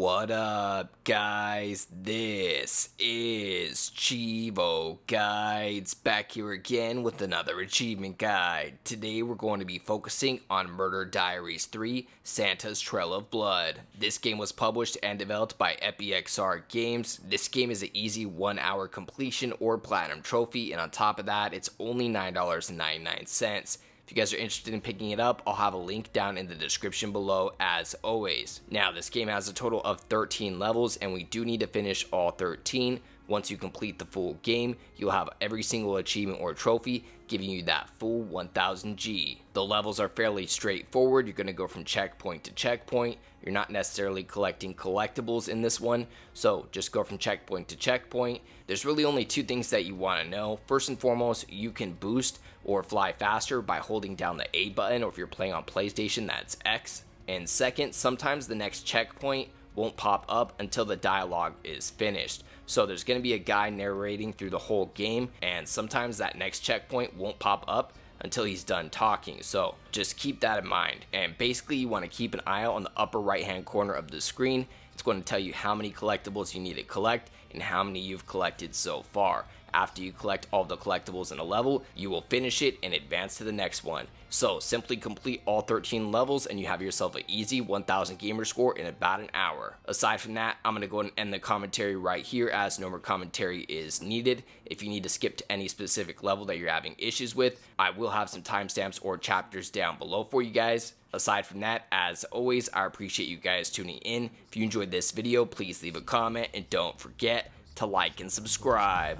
What up, guys? This is Cheevo Guides back here again with another achievement guide. Today we're going to be focusing on Murder Diaries 3 Santa's Trail of Blood. This game was published and developed by EpiXR Games. This game is an easy 1 hour completion or platinum trophy, and on top of that, it's only $9.99. If you guys are interested in picking it up, I'll have a link down in the description below as always. Now, this game has a total of 13 levels, and we do need to finish all 13. Once you complete the full game, you'll have every single achievement or trophy, giving you that full 1000 G. The levels are fairly straightforward. You're going to go from checkpoint to checkpoint. You're not necessarily collecting collectibles in this one, so just go from checkpoint to checkpoint. There's really only two things that you want to know. First and foremost, you can boost or fly faster by holding down the A button, or if you're playing on PlayStation, that's X. And second, sometimes the next checkpoint won't pop up until the dialogue is finished. So there's going to be a guy narrating through the whole game, and sometimes that next checkpoint won't pop up until he's done talking. So just keep that in mind. And basically, you want to keep an eye out on the upper right hand corner of the screen. It's going to tell you how many collectibles you need to collect and how many you've collected so far. After you collect all the collectibles in a level, you will finish it and advance to the next one. So simply complete all 13 levels and you have yourself an easy 1000 gamer score in about an hour. Aside from that, I'm going to go and end the commentary right here, as no more commentary is needed. If you need to skip to any specific level that you're having issues with, I will have some timestamps or chapters down below for you guys. Aside from that, as always, I appreciate you guys tuning in. If you enjoyed this video, please leave a comment and don't forget to like and subscribe.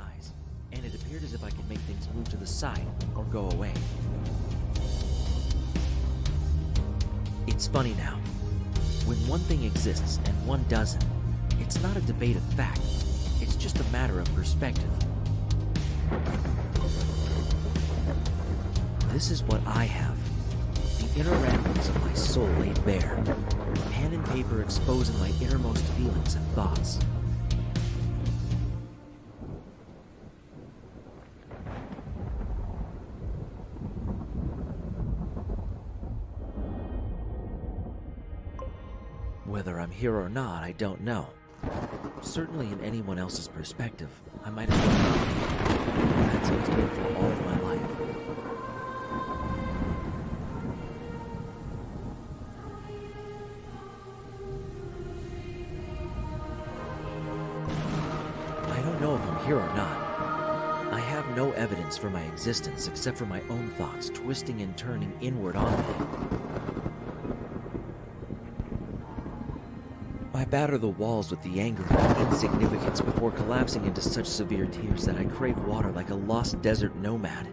And it appeared as if I could make things move to the side or go away. It's funny now. When one thing exists and one doesn't, it's not a debate of fact. It's just a matter of perspective. This is what I have. The inner ramblings of my soul laid bare. Pen and paper exposing my innermost feelings and thoughts. Whether I'm here or not, I don't know. Certainly in anyone else's perspective, I might have been. That's how it's been for all of my life. I don't know if I'm here or not. I have no evidence for my existence except for my own thoughts twisting and turning inward on me. I batter the walls with the anger and insignificance before collapsing into such severe tears that I crave water like a lost desert nomad.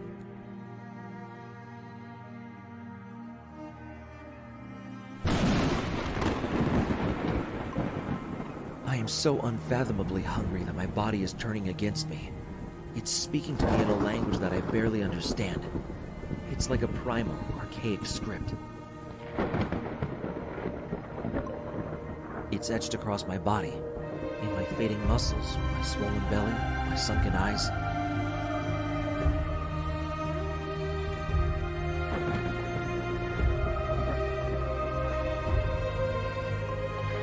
I am so unfathomably hungry that my body is turning against me. It's speaking to me in a language that I barely understand. It's like a primal, archaic script. It's etched across my body, in my fading muscles, my swollen belly, my sunken eyes.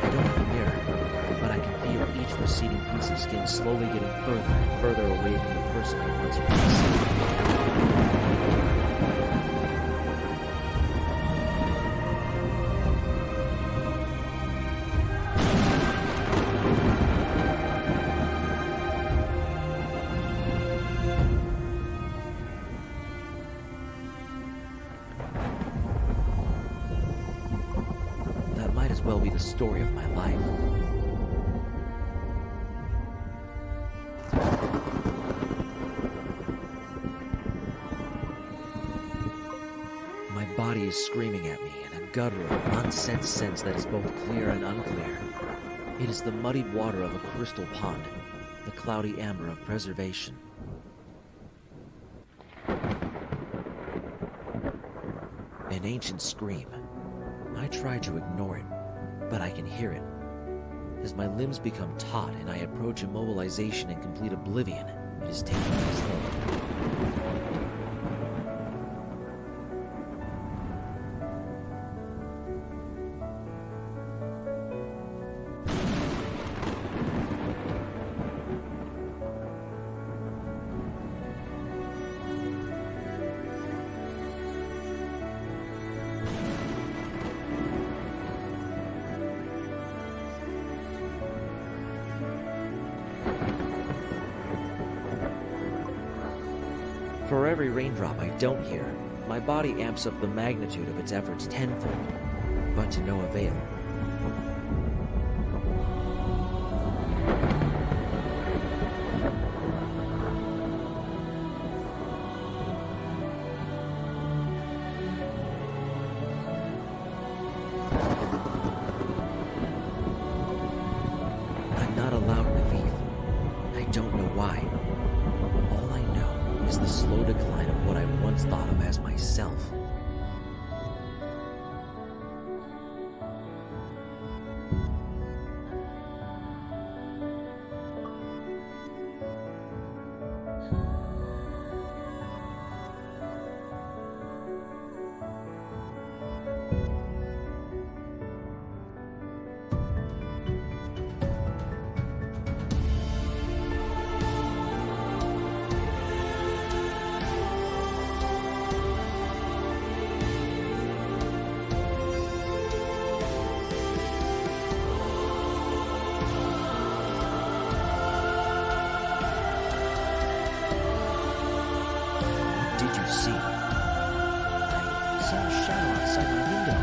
I don't have a mirror, but I can feel each receding piece of skin slowly getting further and further away from the person I once was. Might as well be the story of my life. My body is screaming at me in a guttural, unsensed sense that is both clear and unclear. It is the muddied water of a crystal pond, the cloudy amber of preservation. An ancient scream. I try to ignore it, but I can hear it. As my limbs become taut and I approach immobilization and complete oblivion, it is taking control. For every raindrop I don't hear, my body amps up the magnitude of its efforts tenfold, but to no avail. I'm not allowed relief. I don't know why. All I know is the slow decline of what I once thought of as myself. Did you see? I saw a shadow outside my window.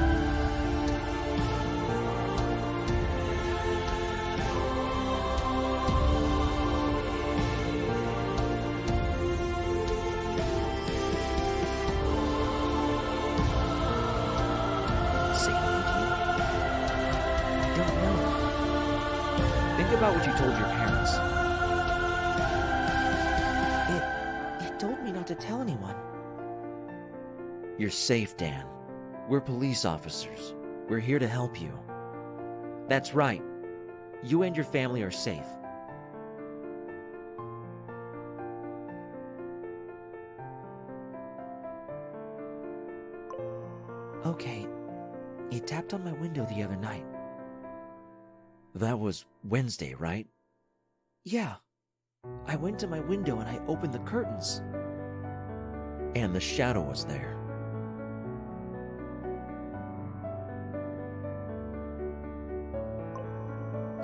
Say anything to you? I don't know. Think about what you told your parents. It told me not to tell anyone. You're safe, Dan. We're police officers. We're here to help you. That's right. You and your family are safe. Okay. He tapped on my window the other night. That was Wednesday, right? Yeah. I went to my window and I opened the curtains. And the shadow was there.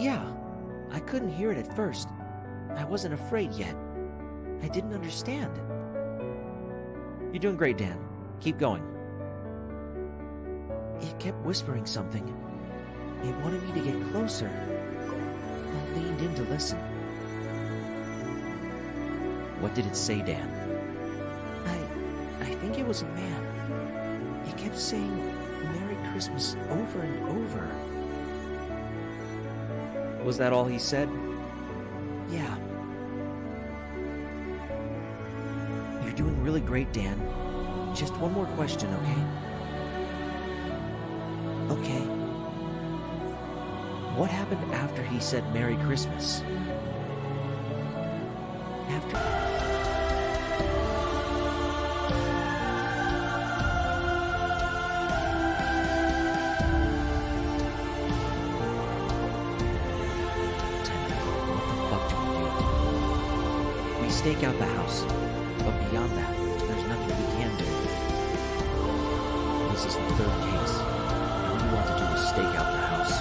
Yeah. I couldn't hear it at first. I wasn't afraid yet. I didn't understand. You're doing great, Dan. Keep going. It kept whispering something. It wanted me to get closer. I leaned in to listen. What did it say, Dan? I think it was a man. It kept saying Merry Christmas over and over. Was that all he said? Yeah. You're doing really great, Dan. Just one more question, okay? Okay. What happened after he said Merry Christmas? After... Stake out the house, but beyond that, there's nothing we can do. This is the third case. All you want to do is stake out the house.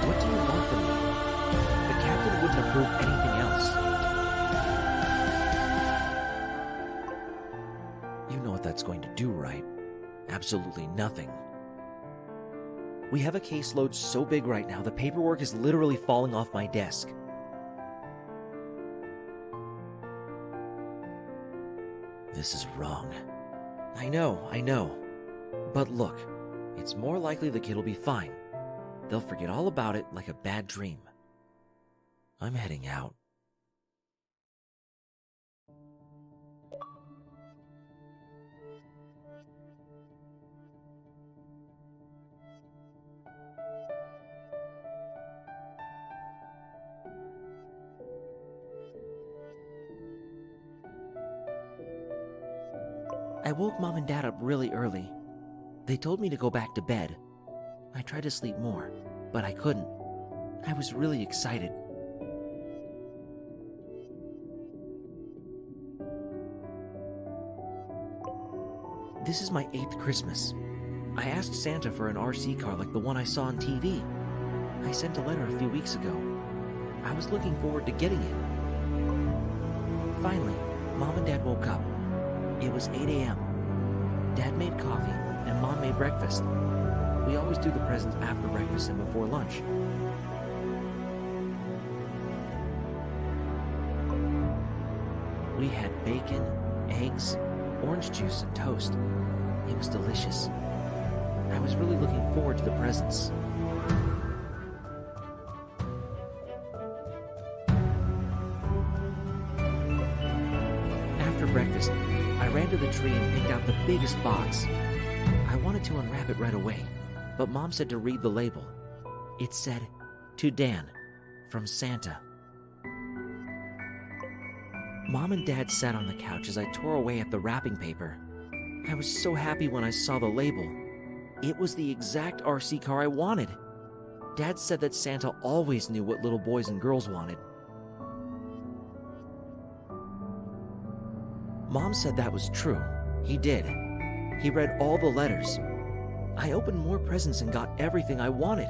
What do you want from me? The captain wouldn't approve anything else. You know what that's going to do, right? Absolutely nothing. We have a caseload so big right now, the paperwork is literally falling off my desk. This is wrong. I know. But look, it's more likely the kid will be fine. They'll forget all about it like a bad dream. I'm heading out. I woke Mom and Dad up really early. They told me to go back to bed. I tried to sleep more, but I couldn't. I was really excited. This is my 8th Christmas. I asked Santa for an RC car like the one I saw on TV. I sent a letter a few weeks ago. I was looking forward to getting it. Finally, Mom and Dad woke up. It was 8 a.m. Dad made coffee, and Mom made breakfast. We always do the presents after breakfast and before lunch. We had bacon, eggs, orange juice, and toast. It was delicious. I was really looking forward to the presents. After breakfast, I ran to the tree and picked out the biggest box. I wanted to unwrap it right away, but Mom said to read the label. It said, "To Dan, from Santa." Mom and Dad sat on the couch as I tore away at the wrapping paper. I was so happy when I saw the label. It was the exact RC car I wanted. Dad said that Santa always knew what little boys and girls wanted. Mom said that was true. He did. He read all the letters. I opened more presents and got everything I wanted.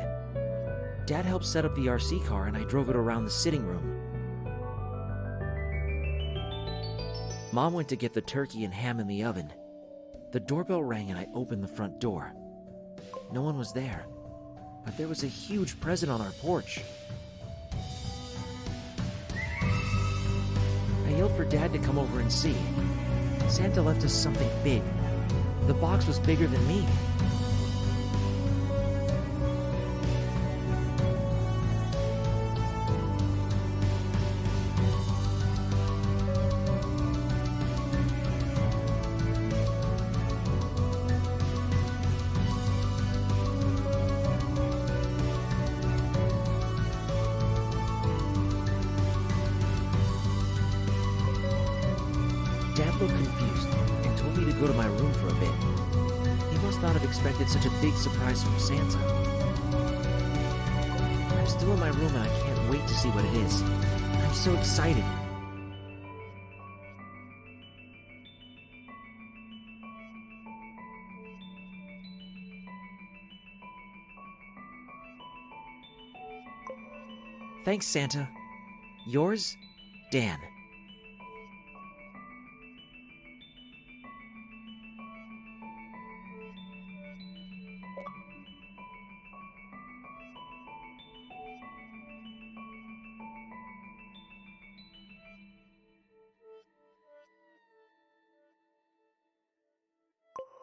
Dad helped set up the RC car and I drove it around the sitting room. Mom went to get the turkey and ham in the oven. The doorbell rang and I opened the front door. No one was there, but there was a huge present on our porch. I yelled for Dad to come over and see. Santa left us something big. The box was bigger than me. Dad looked confused and told me to go to my room for a bit. He must not have expected such a big surprise from Santa. I'm still in my room and I can't wait to see what it is. I'm so excited. Thanks, Santa. Yours, Dan.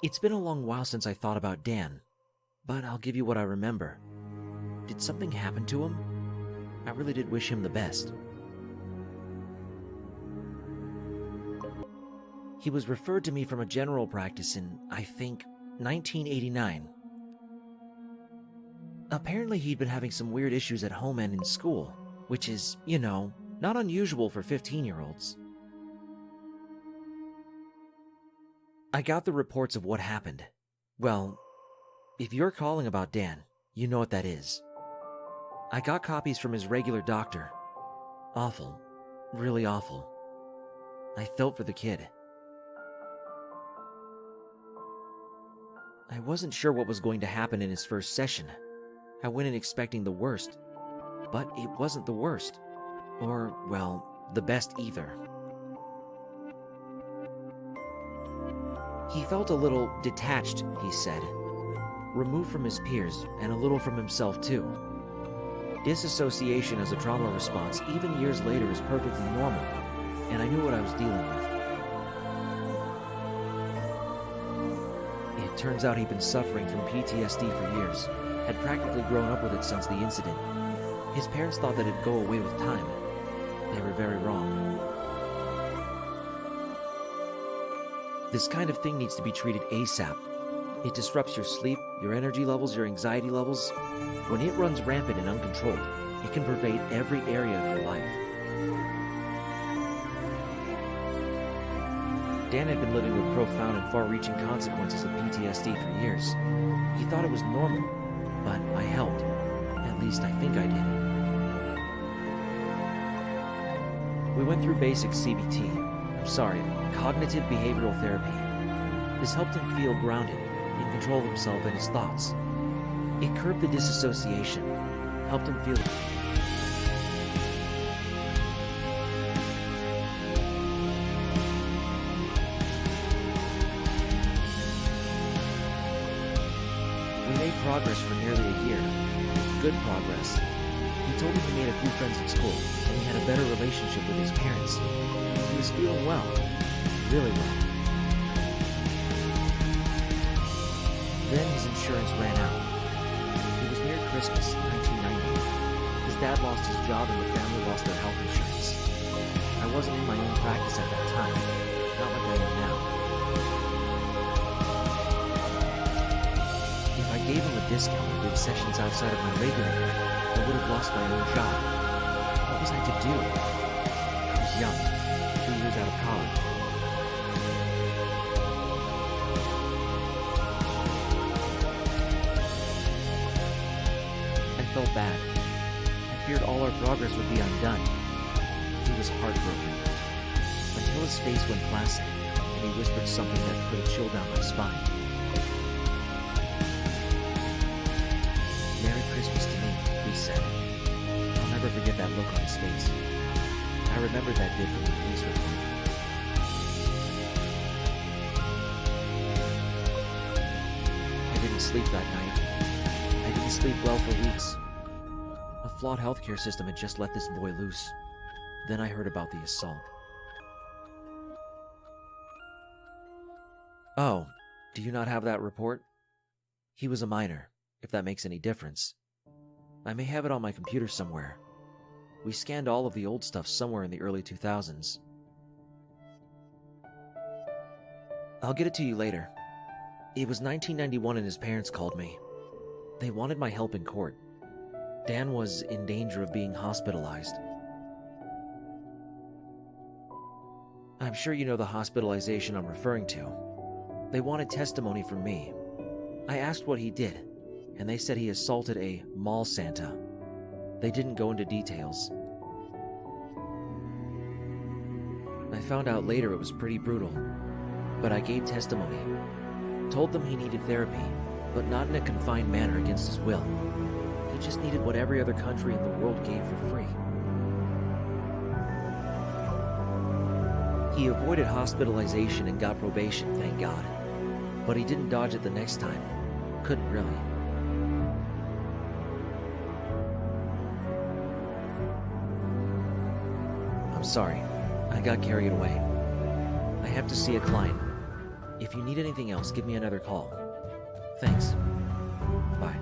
It's been a long while since I thought about Dan, but I'll give you what I remember. Did something happen to him? I really did wish him the best. He was referred to me from a general practice in, I think, 1989. Apparently he'd been having some weird issues at home and in school, which is, not unusual for 15-year-olds. I got the reports of what happened. Well, if you're calling about Dan, you know what that is. I got copies from his regular doctor. Awful. Really awful. I felt for the kid. I wasn't sure what was going to happen in his first session. I went in expecting the worst, but it wasn't the worst. Or, well, the best either. He felt a little detached, he said. Removed from his peers, and a little from himself too. Disassociation as a trauma response, even years later, is perfectly normal, and I knew what I was dealing with. It turns out he'd been suffering from PTSD for years, had practically grown up with it since the incident. His parents thought that it'd go away with time. They were very wrong. This kind of thing needs to be treated ASAP. It disrupts your sleep, your energy levels, your anxiety levels. When it runs rampant and uncontrolled, it can pervade every area of your life. Dan had been living with profound and far-reaching consequences of PTSD for years. He thought it was normal, but I helped. At least I think I did. We went through basic cognitive behavioral therapy. This helped him feel grounded, in control of himself and his thoughts. It curbed the disassociation, helped him feel. made progress for nearly a year. Good progress. He told me he made a few friends at school, and he had a better relationship with his parents. He was feeling well. Really well. Then his insurance ran out. It was near Christmas, 1990. His dad lost his job and the family lost their health insurance. I wasn't in my own practice at that time, not like I am now. If I gave him a discount and did sessions outside of my regular work, I would have lost my own job. What was I to do? I was young, 2 years out of college. I felt bad. I feared all our progress would be undone. He was heartbroken. Until his face went placid, and he whispered something that put a chill down my spine. "Merry Christmas to me," he said. I'll never forget that look on his face. I remembered that bit from the police report. I didn't sleep that night. I didn't sleep well for weeks. A flawed healthcare system had just let this boy loose. Then I heard about the assault. Oh, do you not have that report? He was a minor, if that makes any difference. I may have it on my computer somewhere. We scanned all of the old stuff somewhere in the early 2000s. I'll get it to you later. It was 1991 and his parents called me. They wanted my help in court. Dan was in danger of being hospitalized. I'm sure you know the hospitalization I'm referring to. They wanted testimony from me. I asked what he did, and they said he assaulted a mall Santa. They didn't go into details. I found out later it was pretty brutal, but I gave testimony. Told them he needed therapy, but not in a confined manner against his will. He just needed what every other country in the world gave for free. He avoided hospitalization and got probation, thank God. But he didn't dodge it the next time. Couldn't really. I'm sorry. I got carried away. I have to see a client. If you need anything else, give me another call. Thanks. Bye.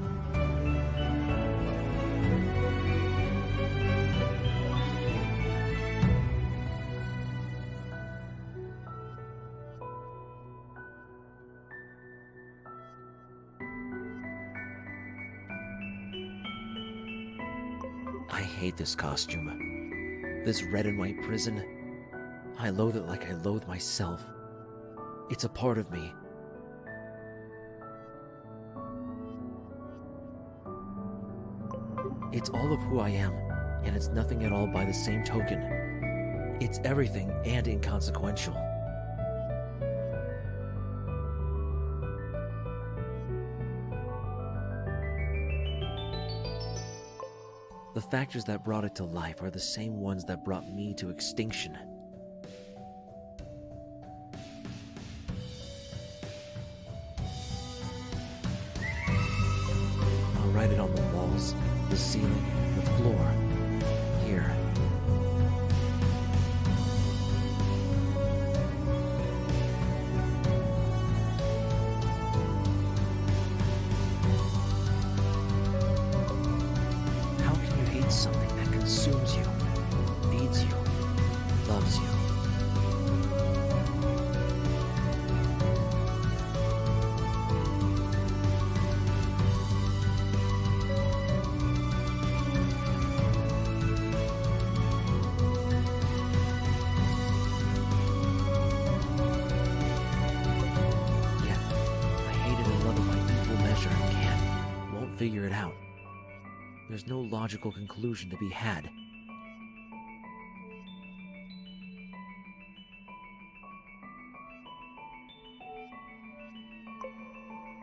I hate this costume. This red and white prison. I loathe it like I loathe myself. It's a part of me. It's all of who I am, and it's nothing at all by the same token. It's everything and inconsequential. The factors that brought it to life are the same ones that brought me to extinction. I'll write it on the walls, the ceiling, the floor, here. How can you hate something that consumes you, feeds you, loves you? Figure it out. There's no logical conclusion to be had.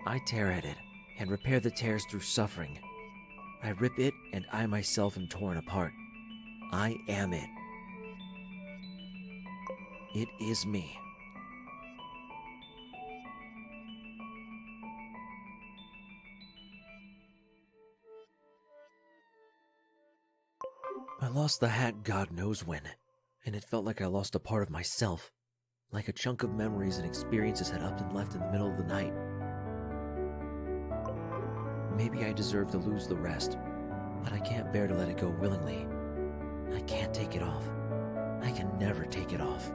I tear at it and repair the tears through suffering. I rip it and I myself am torn apart. I am it. It is me. I lost the hat God knows when, and it felt like I lost a part of myself, like a chunk of memories and experiences had upped and left in the middle of the night. Maybe I deserve to lose the rest, but I can't bear to let it go willingly. I can't take it off. I can never take it off.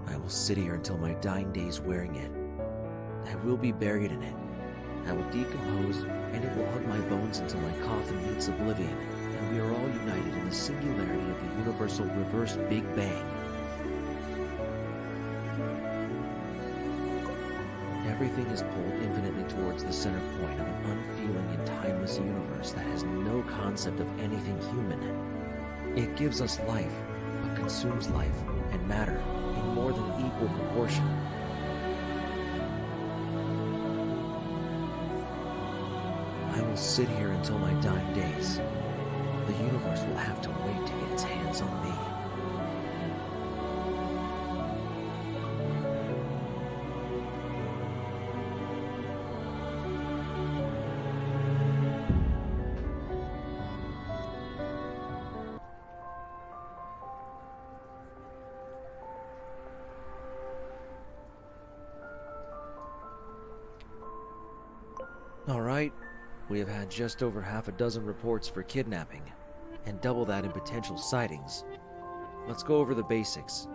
I will sit here until my dying days wearing it. I will be buried in it. I will decompose, and it will hug my bones until my coffin meets oblivion, and we are all united in the singularity of the universal reverse Big Bang. Everything is pulled infinitely towards the center point of an unfeeling and timeless universe that has no concept of anything human. It gives us life, but consumes life and matter in more than equal proportion. I will sit here until my dying days. The universe will have to wait to get its hands on me. All right, we have had just over half a dozen reports for kidnapping, and double that in potential sightings. Let's go over the basics.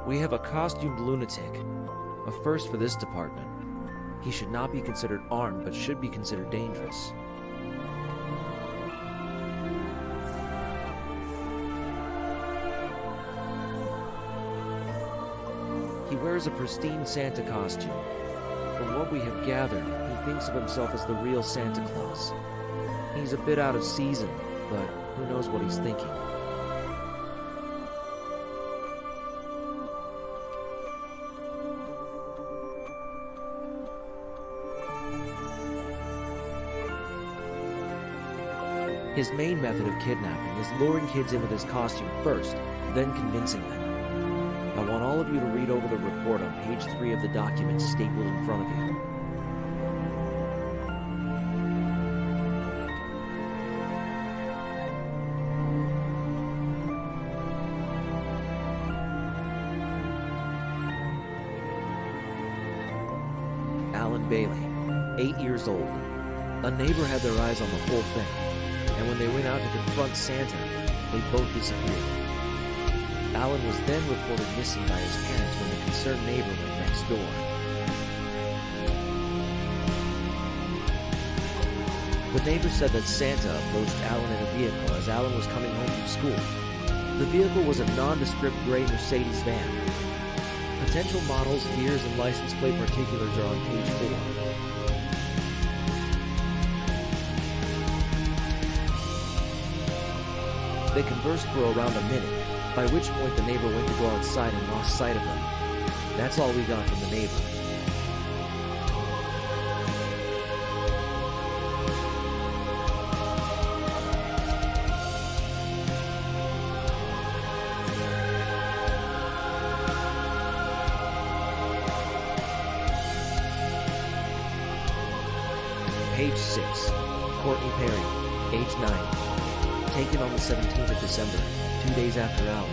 We have a costumed lunatic, a first for this department. He should not be considered armed, but should be considered dangerous. He wears a pristine Santa costume. From what we have gathered, he thinks of himself as the real Santa Claus. He's a bit out of season, but who knows what he's thinking. His main method of kidnapping is luring kids in with his costume first, then convincing them. I want all of you to read over the report on page 3 of the document stapled in front of you. Alan Bailey, 8 years old. A neighbor had their eyes on the whole thing, and when they went out to confront Santa, they both disappeared. Alan was then reported missing by his parents when the concerned neighbor went next door. The neighbor said that Santa approached Alan in a vehicle as Alan was coming home from school. The vehicle was a nondescript gray Mercedes van. Potential models, years, and license plate particulars are on page 4. They conversed for around a minute, by which point the neighbor went to go outside and lost sight of them. That's all we got from the neighbor. Page 6. Courtney Perry, age 9. Taken on the 17th of December, 2 days after Alan.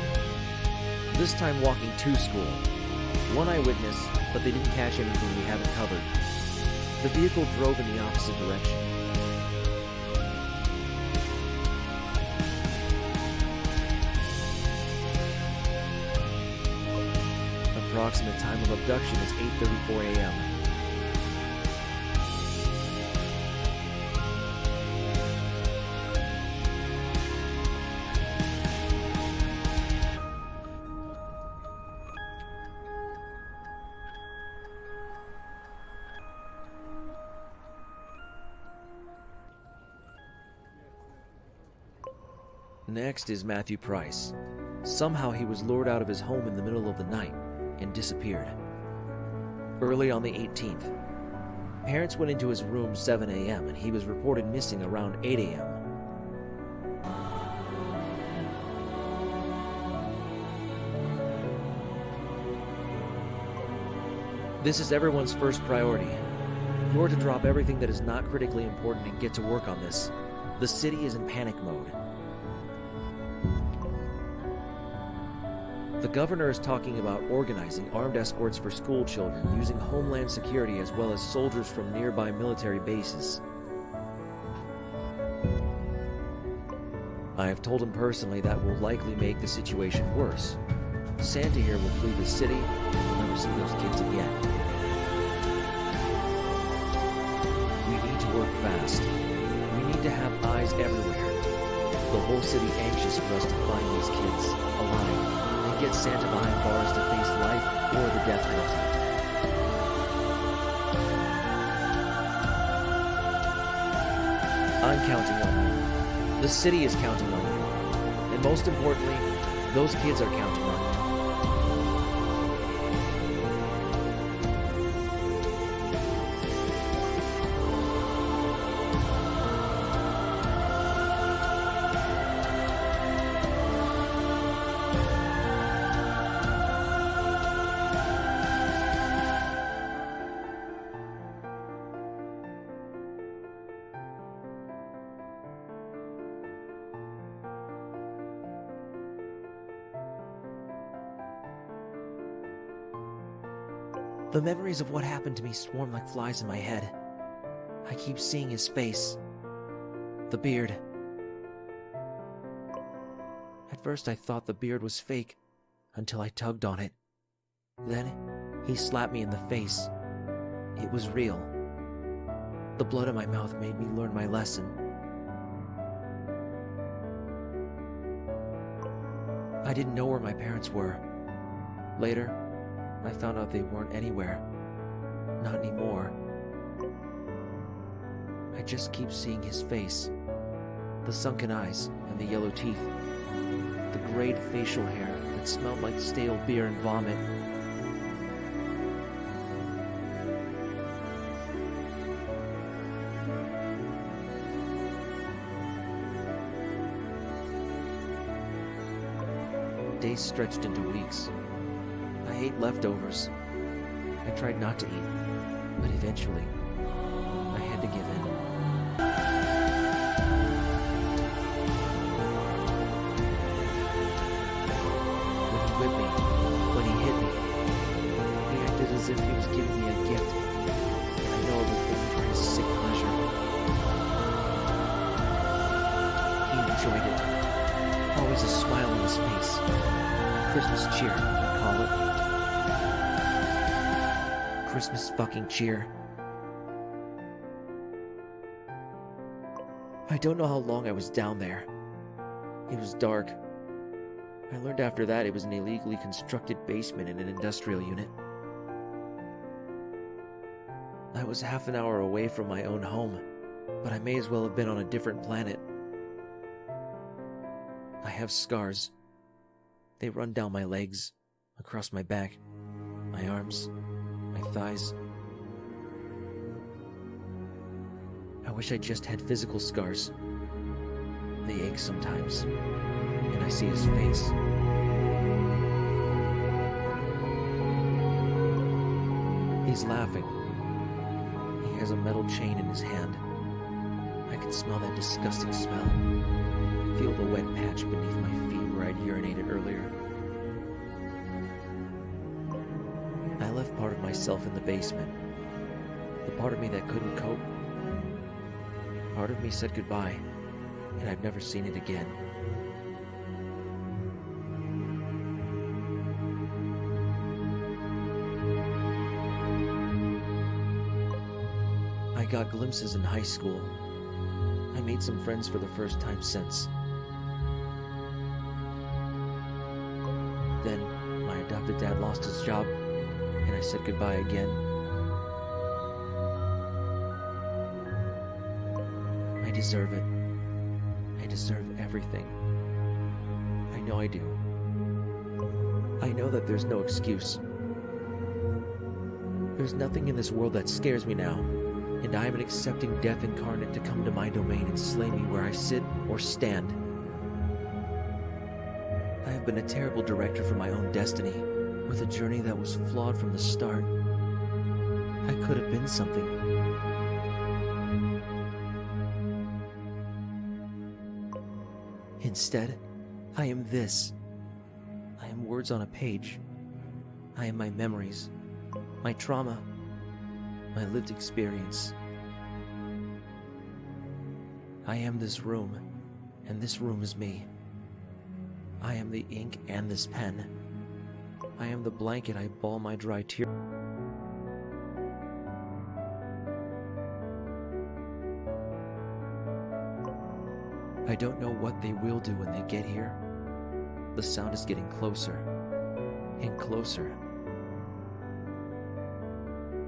This time walking to school. One eyewitness, but they didn't catch anything we haven't covered. The vehicle drove in the opposite direction. Approximate time of abduction is 8:34 a.m. Next is Matthew Price. Somehow he was lured out of his home in the middle of the night and disappeared. Early on the 18th, parents went into his room 7 a.m. and he was reported missing around 8 a.m. This is everyone's first priority. You're to drop everything that is not critically important and get to work on this. The city is in panic mode. The governor is talking about organizing armed escorts for school children using Homeland Security as well as soldiers from nearby military bases. I have told him personally that will likely make the situation worse. Santa here will flee the city and we'll never see those kids again. We need to work fast. We need to have eyes everywhere. The whole city anxious for us to find these kids alive and get Santa behind bars to face life or the death penalty. I'm counting on you. The city is counting on you. And most importantly, those kids are counting on you. The memories of what happened to me swarm like flies in my head. I keep seeing his face. The beard. At first I thought the beard was fake, until I tugged on it. Then, he slapped me in the face. It was real. The blood in my mouth made me learn my lesson. I didn't know where my parents were. Later, I found out they weren't anywhere. Not anymore. I just keep seeing his face. The sunken eyes and the yellow teeth. The grayed facial hair that smelled like stale beer and vomit. Days stretched into weeks. I ate leftovers. I tried not to eat, but eventually, I had to give in. When he whipped me, when he hit me, he acted as if he was giving me a gift. I know it was only for his sick pleasure. He enjoyed it. Always a smile on his face. Christmas cheer, I call it. Christmas fucking cheer. I don't know how long I was down there. It was dark. I learned after that it was an illegally constructed basement in an industrial unit. I was half an hour away from my own home, but I may as well have been on a different planet. I have scars. They run down my legs, across my back, my arms, my thighs. I wish I just had physical scars. They ache sometimes, and I see his face. He's laughing. He has a metal chain in his hand. I can smell that disgusting smell. Feel the wet patch beneath my feet where I'd urinated earlier. I left part of myself in the basement. The part of me that couldn't cope. Part of me said goodbye, and I've never seen it again. I got glimpses in high school. I made some friends for the first time since. Then, my adopted dad lost his job, and I said goodbye again. I deserve it. I deserve everything. I know I do. I know that there's no excuse. There's nothing in this world that scares me now, and I am accepting death incarnate to come to my domain and slay me where I sit or stand. I have been a terrible director for my own destiny, with a journey that was flawed from the start. I could have been something. Instead, I am this. I am words on a page. I am my memories, my trauma, my lived experience. I am this room, and this room is me. I am the ink and this pen. I am the blanket I ball my dry tears. I don't know what they will do when they get here. The sound is getting closer and closer.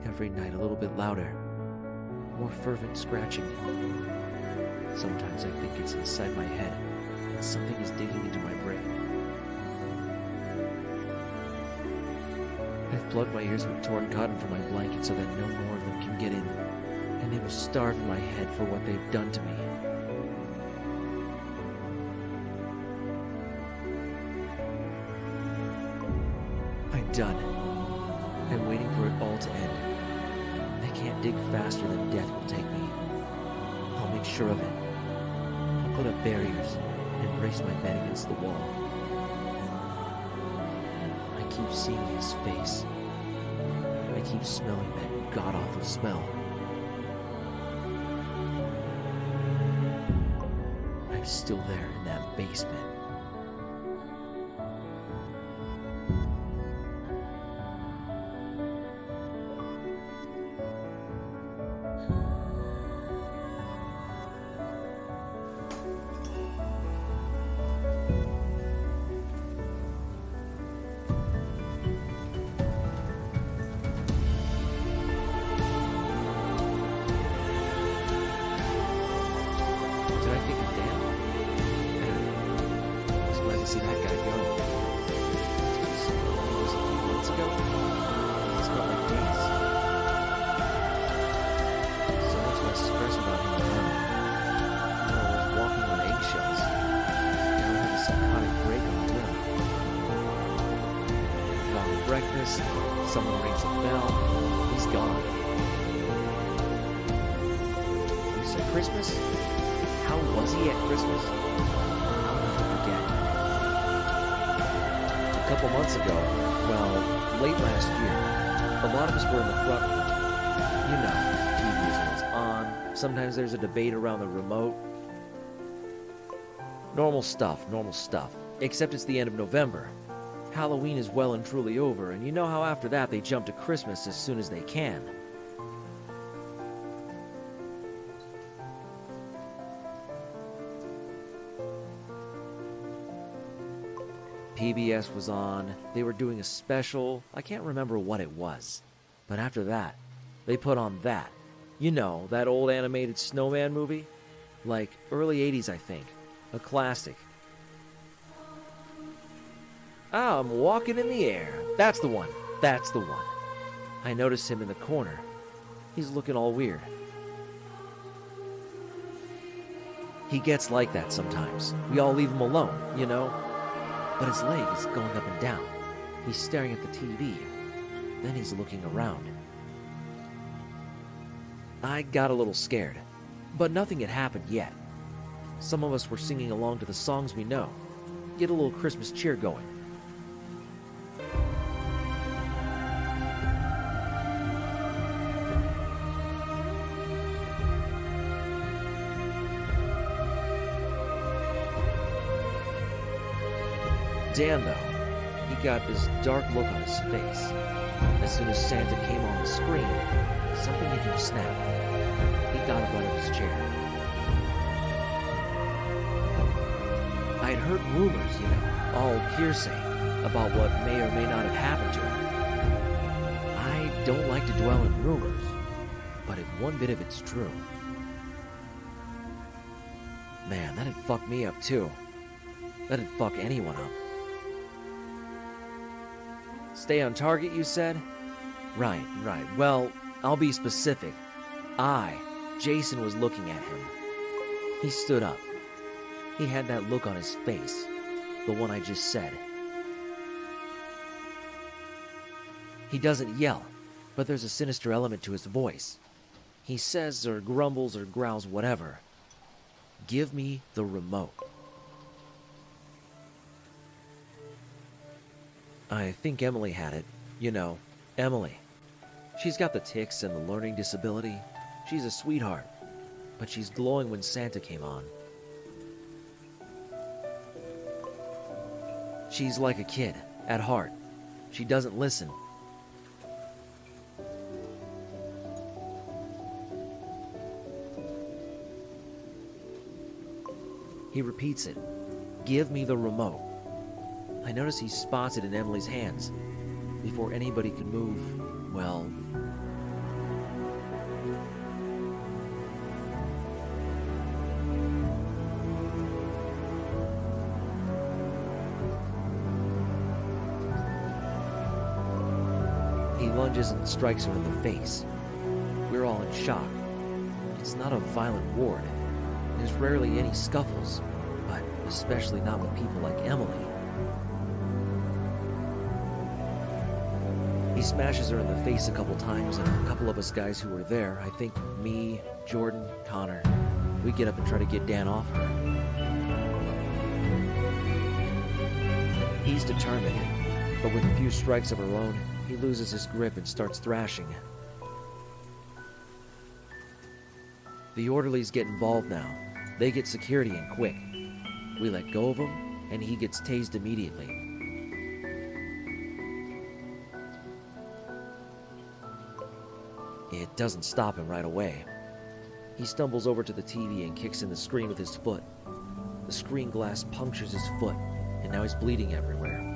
Every night a little bit louder, more fervent scratching. Sometimes I think it's inside my head and something is digging into my brain. I've plugged my ears with torn cotton for my blanket so that no more of them can get in, and they will starve in my head for what they've done to me. I'm done. I'm waiting for it all to end. They can't dig faster than death will take me. I'll make sure of it. I'll put up barriers and brace my bed against the wall. I keep seeing his face. I keep smelling that god-awful smell. I'm still there in that basement. See that guy go. Jeez, was it a few months ago? It's felt like days. So much less stress about him now. I was walking on eggshells. Now I have a psychotic break on the whim. Long breakfast, someone rings a bell, he's gone. You said Christmas? How was he at Christmas? I'll never forget. A couple months ago, well, late last year, a lot of us were in the front room. You know, TV is always on. Sometimes there's a debate around the remote. Normal stuff. Except it's the end of November. Halloween is well and truly over, and you know how after that they jump to Christmas as soon as they can. PBS was on, they were doing a special, I can't remember what it was. But after that, they put on that. You know, that old animated snowman movie? Like, early 80s, I think. A classic. I'm walking in the air. That's the one. I noticed him in the corner. He's looking all weird. He gets like that sometimes. We all leave him alone, you know? But his leg is going up and down. He's staring at the TV. Then he's looking around. I got a little scared, but nothing had happened yet. Some of us were singing along to the songs we know. Get a little Christmas cheer going. Dan, though, he got this dark look on his face. As soon as Santa came on the screen, something in him snapped. He got up out of his chair. I'd heard rumors, you know, all hearsay, about what may or may not have happened to him. I don't like to dwell in rumors, but if one bit of it's true... Man, that'd fuck me up too. That'd fuck anyone up. Stay on target, you said? Right. Well, I'll be specific. Jason, was looking at him. He stood up. He had that look on his face, the one I just said. He doesn't yell, but there's a sinister element to his voice. He says or grumbles or growls whatever. Give me the remote. I think Emily had it. You know, Emily. She's got the tics and the learning disability. She's a sweetheart, but she's glowing when Santa came on. She's like a kid, at heart. She doesn't listen. He repeats it. Give me the remote. I notice he spots it in Emily's hands. Before anybody could move, well... He lunges and strikes her in the face. We're all in shock. It's not a violent ward. There's rarely any scuffles, but especially not with people like Emily. He smashes her in the face a couple times, and a couple of us guys who were there, I think me, Jordan, Connor, we get up and try to get Dan off her. He's determined, but with a few strikes of her own, he loses his grip and starts thrashing. The orderlies get involved now. They get security in quick. We let go of him, and he gets tased immediately. It doesn't stop him right away. He stumbles over to the TV and kicks in the screen with his foot. The screen glass punctures his foot, and now he's bleeding everywhere.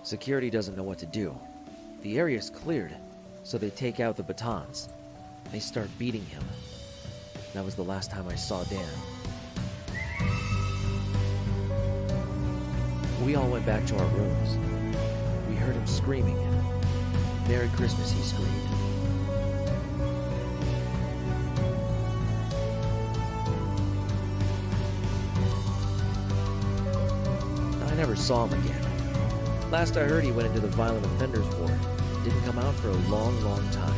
Security doesn't know what to do. The area's cleared, so they take out the batons. They start beating him. That was the last time I saw Dan. We all went back to our rooms. We heard him screaming. Merry Christmas, he screamed. I never saw him again. Last I heard, he went into the violent offenders ward. Didn't come out for a long, long time.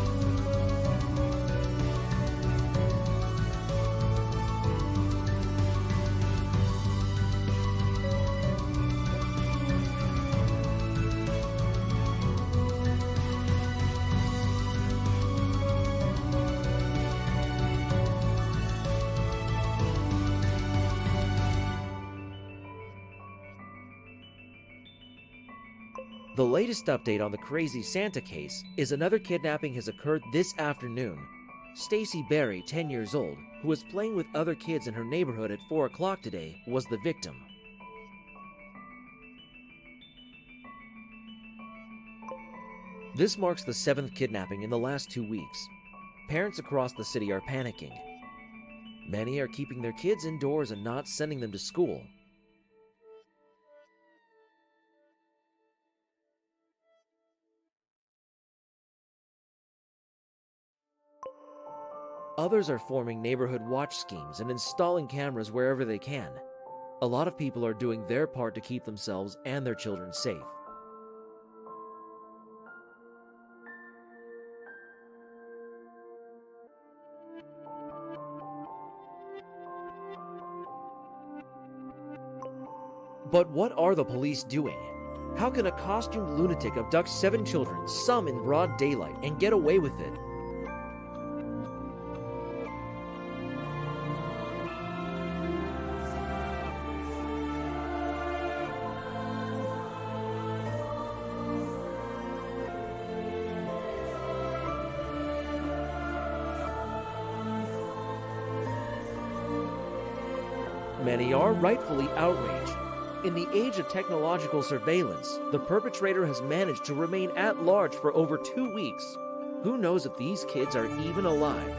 The latest update on the crazy Santa case is another kidnapping has occurred this afternoon. Stacy Berry, 10 years old, who was playing with other kids in her neighborhood at 4 o'clock today, was the victim. This marks the 7th kidnapping in the last 2 weeks. Parents across the city are panicking. Many are keeping their kids indoors and not sending them to school. Others are forming neighborhood watch schemes and installing cameras wherever they can. A lot of people are doing their part to keep themselves and their children safe. But what are the police doing? How can a costumed lunatic abduct 7 children, some in broad daylight, and get away with it? Many are rightfully outraged. In the age of technological surveillance, the perpetrator has managed to remain at large for over 2 weeks. Who knows if these kids are even alive?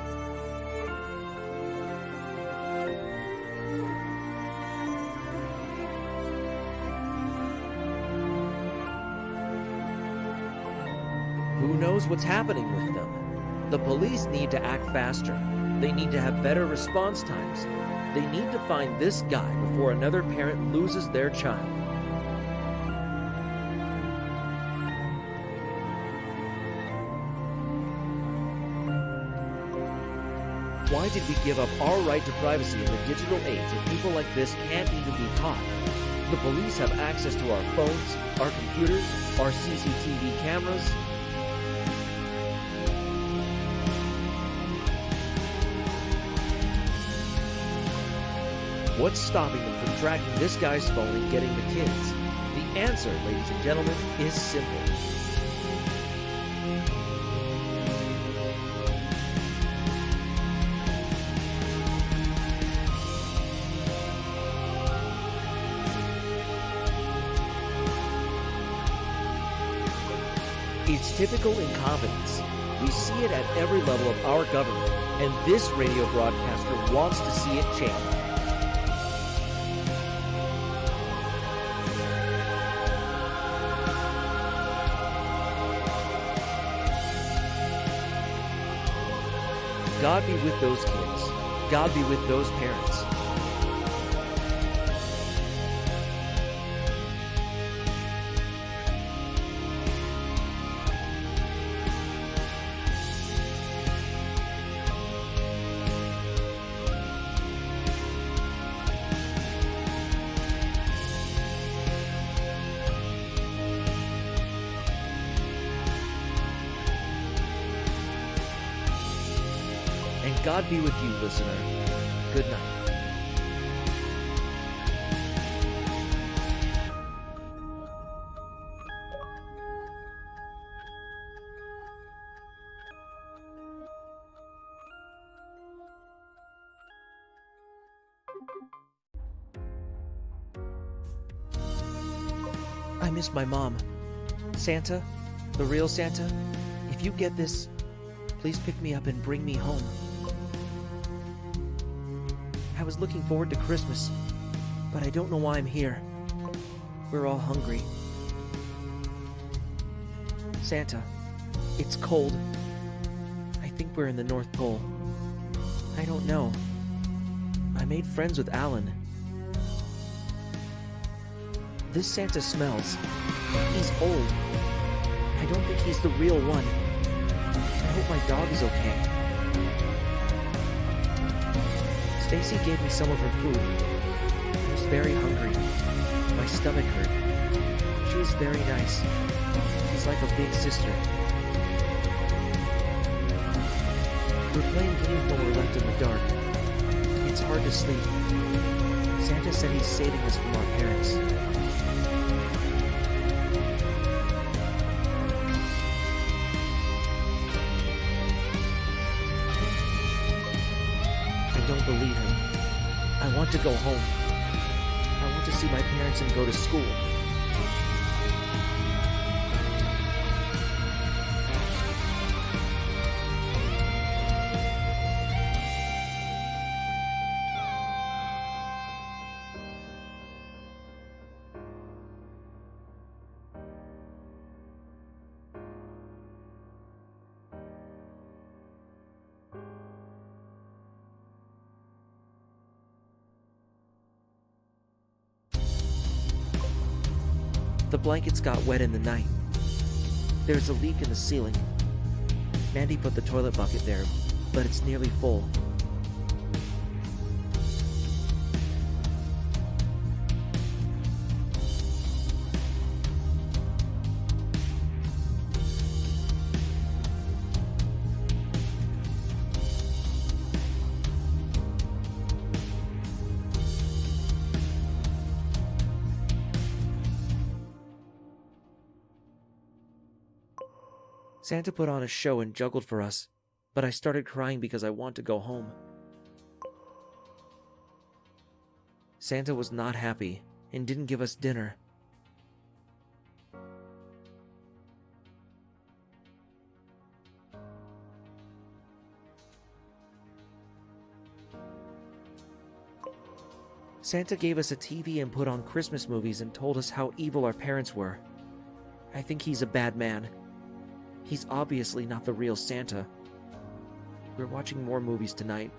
Who knows what's happening with them? The police need to act faster. They need to have better response times. They need to find this guy before another parent loses their child. Why did we give up our right to privacy in the digital age if people like this can't even be caught? The police have access to our phones, our computers, our CCTV cameras. What's stopping them from tracking this guy's phone and getting the kids? The answer, ladies and gentlemen, is simple. It's typical incompetence. We see it at every level of our government, and this radio broadcaster wants to see it change. God be with those kids. God be with those parents. And God be with you, listener. Good night. I miss my mom. Santa, the real Santa, if you get this, please pick me up and bring me home. I was looking forward to Christmas, but I don't know why I'm here. We're all hungry. Santa, it's cold. I think we're in the North Pole. I don't know. I made friends with Alan. This Santa smells. He's old. I don't think he's the real one. I hope my dog is okay. Stacy gave me some of her food. I was very hungry. My stomach hurt. She was very nice. She's like a big sister. We're playing games when we're left in the dark. It's hard to sleep. Santa said he's saving us from our parents. I don't believe him. I want to go home. I want to see my parents and go to school. The blankets got wet in the night. There's a leak in the ceiling. Mandy put the toilet bucket there, but it's nearly full. Santa put on a show and juggled for us, but I started crying because I want to go home. Santa was not happy and didn't give us dinner. Santa gave us a TV and put on Christmas movies and told us how evil our parents were. I think he's a bad man. He's obviously not the real Santa. We're watching more movies tonight.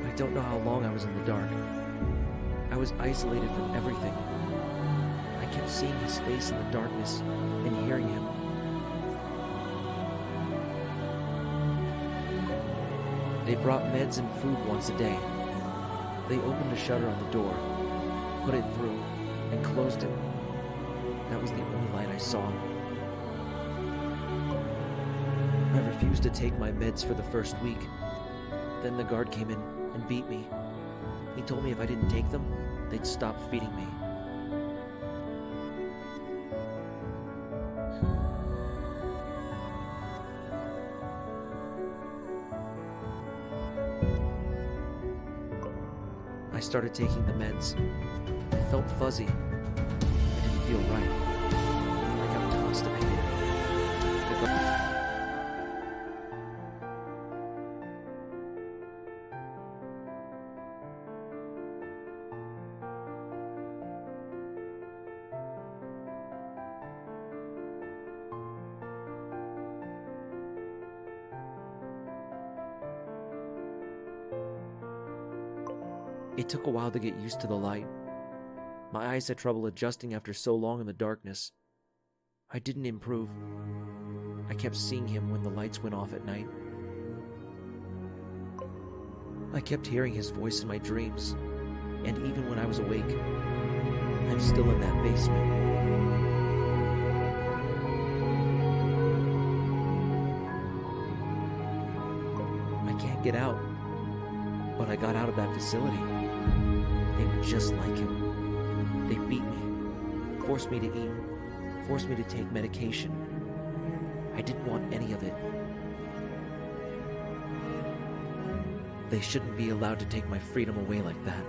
I don't know how long I was in the dark. I was isolated from everything. I kept seeing his face in the darkness and hearing him. They brought meds and food once a day. They opened a shutter on the door, put it through, and closed it. That was the only light I saw. I refused to take my meds for the first week. Then the guard came in and beat me. He told me if I didn't take them, they'd stop feeding me. I started taking the meds. I felt fuzzy. I didn't feel right. I got constipated. It took a while to get used to the light. My eyes had trouble adjusting after so long in the darkness. I didn't improve. I kept seeing him when the lights went off at night. I kept hearing his voice in my dreams, and even when I was awake, I'm still in that basement. I can't get out, but I got out of that facility. They were just like him. They beat me, forced me to eat, forced me to take medication. I didn't want any of it. They shouldn't be allowed to take my freedom away like that.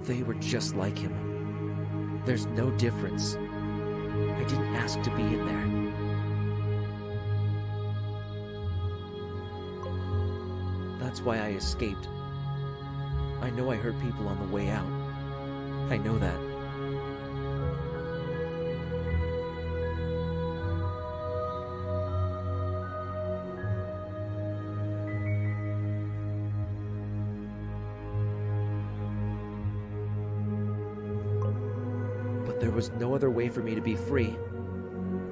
They were just like him. There's no difference. I didn't ask to be in there. That's why I escaped. I know I hurt people on the way out. I know that. But there was no other way for me to be free.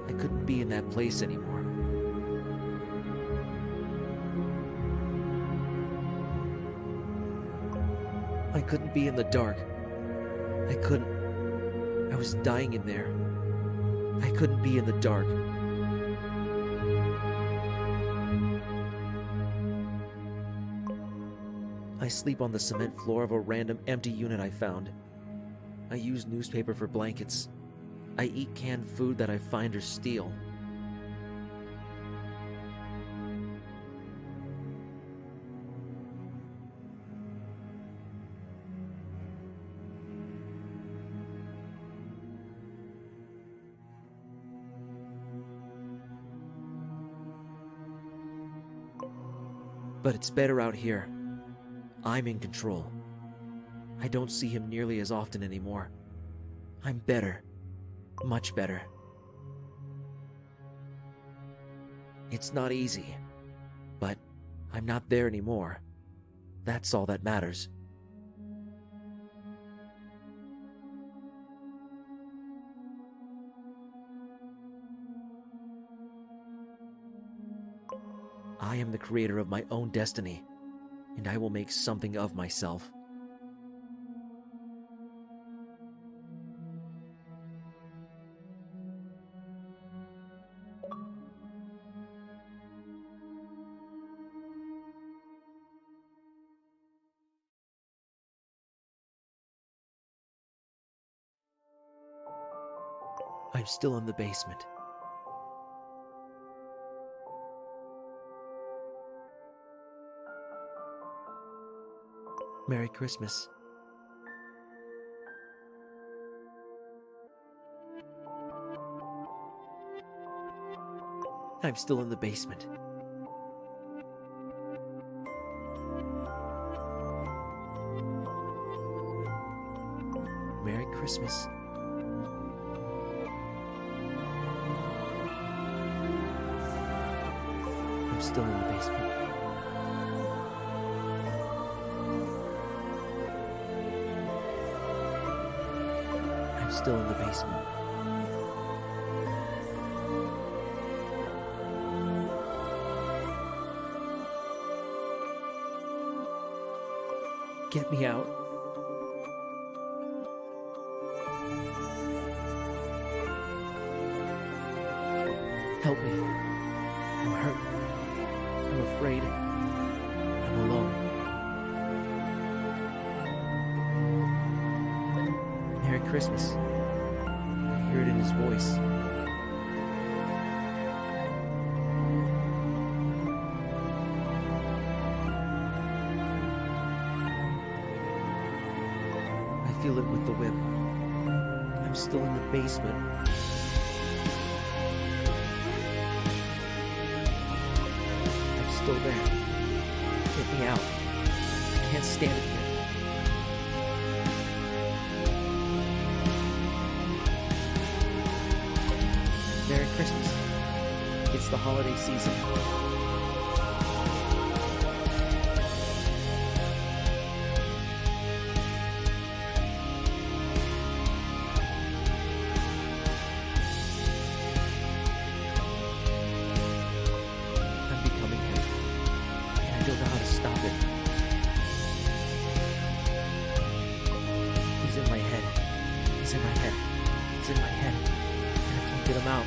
I couldn't be in that place anymore. I couldn't be in the dark. I couldn't. I was dying in there. I couldn't be in the dark. I sleep on the cement floor of a random empty unit I found. I use newspaper for blankets. I eat canned food that I find or steal. But it's better out here. I'm in control. I don't see him nearly as often anymore. I'm better. Much better. It's not easy, but I'm not there anymore. That's all that matters. I am the creator of my own destiny, and I will make something of myself. I'm still in the basement. Merry Christmas. I'm still in the basement. Merry Christmas. I'm still in the basement. I'm still in the basement. Get me out. Help me. I'm hurt. I'm afraid. I'm alone. Merry Christmas. I hear it in his voice. I feel it with the whip. I'm still in the basement. I'm still there. Get me out. I can't stand it here. Merry Christmas. It's the holiday season. I'm becoming him, and I don't know how to stop it. He's in my head. He's in my head. He's in my head. And I can't get him out.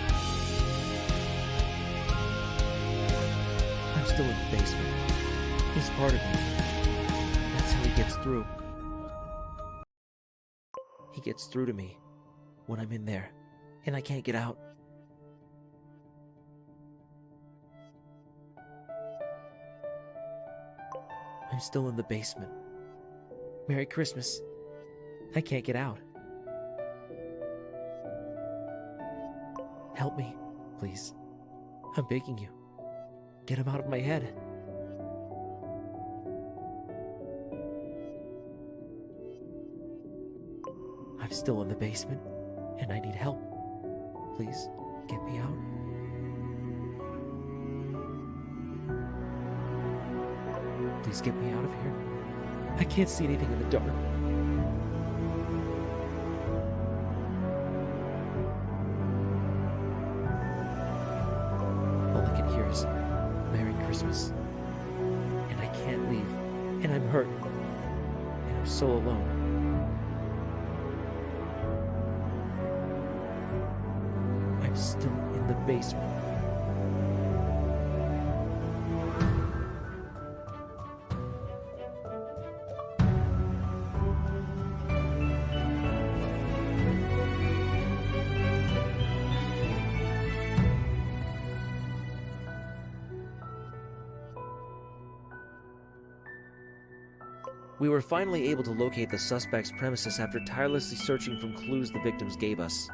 I'm still in the basement. He's part of me. That's how he gets through. He gets through to me when I'm in there, and I can't get out. I'm still in the basement. Merry Christmas. I can't get out. Help me, please. I'm begging you. Get him out of my head. I'm still in the basement, and I need help. Please, get me out. Please get me out of here. I can't see anything in the dark. All I can hear is Merry Christmas. And I can't leave. And I'm hurt. And I'm so alone. I'm still in the basement. We were finally able to locate the suspect's premises after tirelessly searching from clues the victims gave us.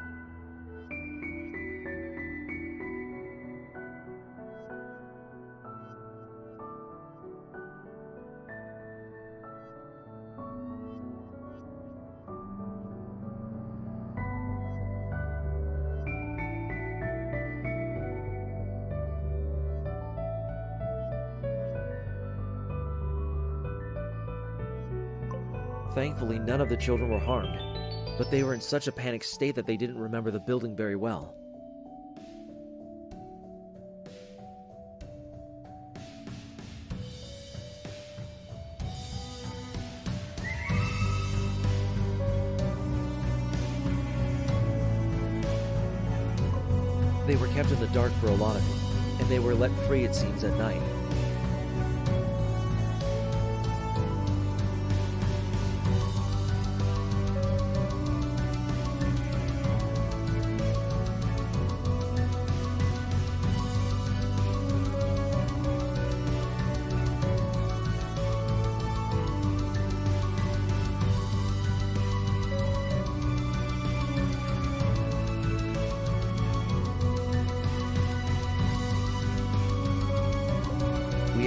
Thankfully, none of the children were harmed, but they were in such a panicked state that they didn't remember the building very well. They were kept in the dark for a lot of it, and they were let free, it seems, at night.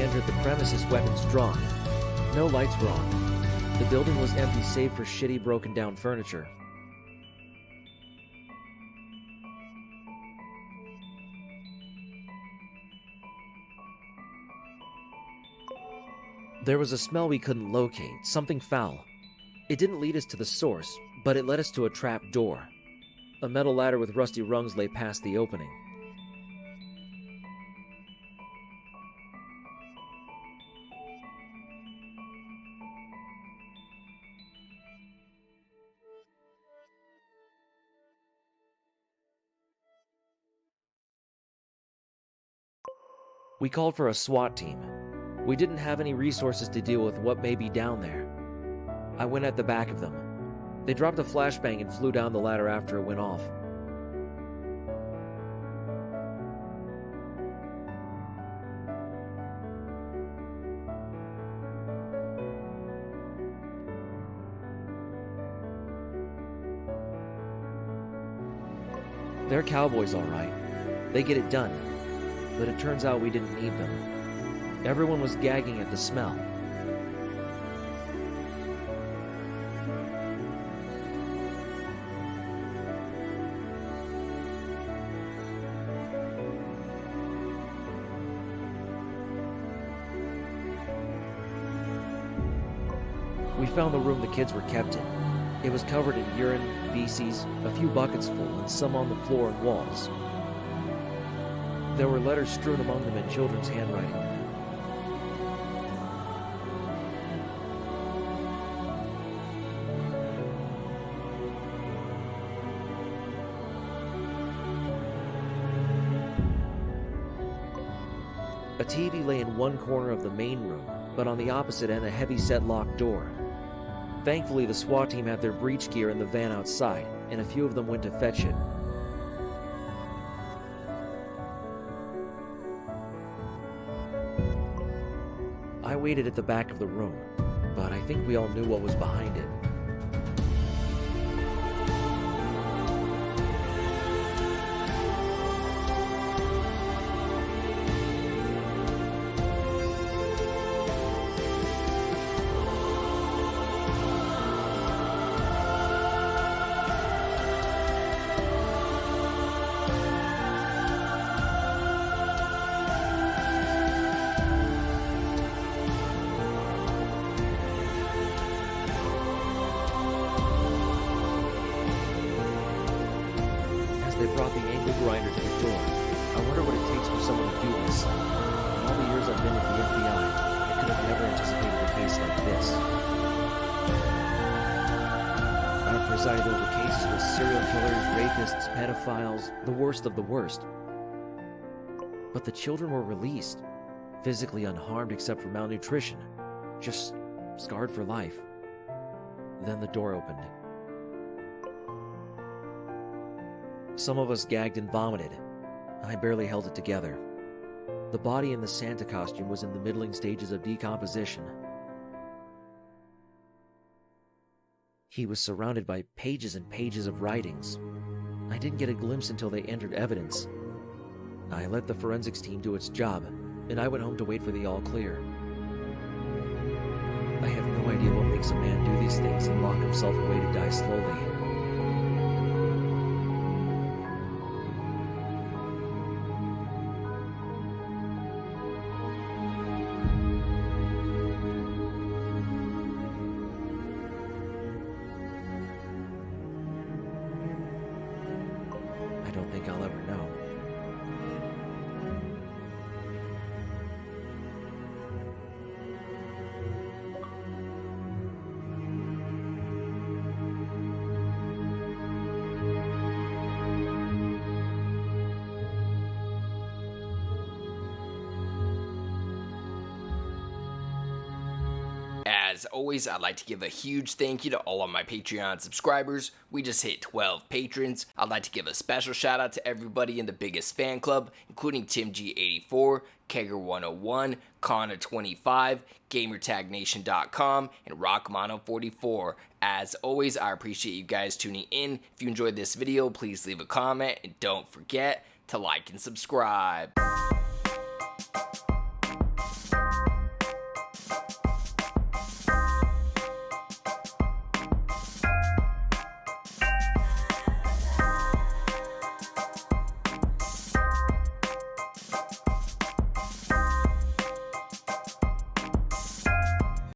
entered the premises, weapons drawn. No lights were on. The building was empty save for shitty broken down furniture. There was a smell we couldn't locate, something foul. It didn't lead us to the source, but it led us to a trap door. A metal ladder with rusty rungs lay past the opening. We called for a SWAT team. We didn't have any resources to deal with what may be down there. I went at the back of them. They dropped a flashbang and flew down the ladder after it went off. They're cowboys, all right. They get it done. But it turns out we didn't need them. Everyone was gagging at the smell. We found the room the kids were kept in. It was covered in urine, feces, a few buckets full, and some on the floor and walls. There were letters strewn among them in children's handwriting. A TV lay in one corner of the main room, but on the opposite end a heavy-set locked door. Thankfully, the SWAT team had their breach gear in the van outside, and a few of them went to fetch it. I waited at the back of the room, but I think we all knew what was behind it. They brought the angle grinder to the door. I wonder what it takes for someone to do this. In all the years I've been at the FBI, I could have never anticipated a case like this. I've presided over cases with serial killers, rapists, pedophiles, the worst of the worst. But the children were released, physically unharmed except for malnutrition, just scarred for life. Then the door opened. Some of us gagged and vomited. I barely held it together. The body in the Santa costume was in the middling stages of decomposition. He was surrounded by pages and pages of writings. I didn't get a glimpse until they entered evidence. I let the forensics team do its job, and I went home to wait for the all clear. I have no idea what makes a man do these things and lock himself away to die slowly. I don't think I'll ever know. As always, I'd like to give a huge thank you to all of my Patreon subscribers. We just hit 12 patrons. I'd like to give a special shout out to everybody in the biggest fan club, including TimG84, Kegger101, Kana25, GamerTagNation.com, and RockMono44. As always, I appreciate you guys tuning in. If you enjoyed this video, please leave a comment, and don't forget to like and subscribe.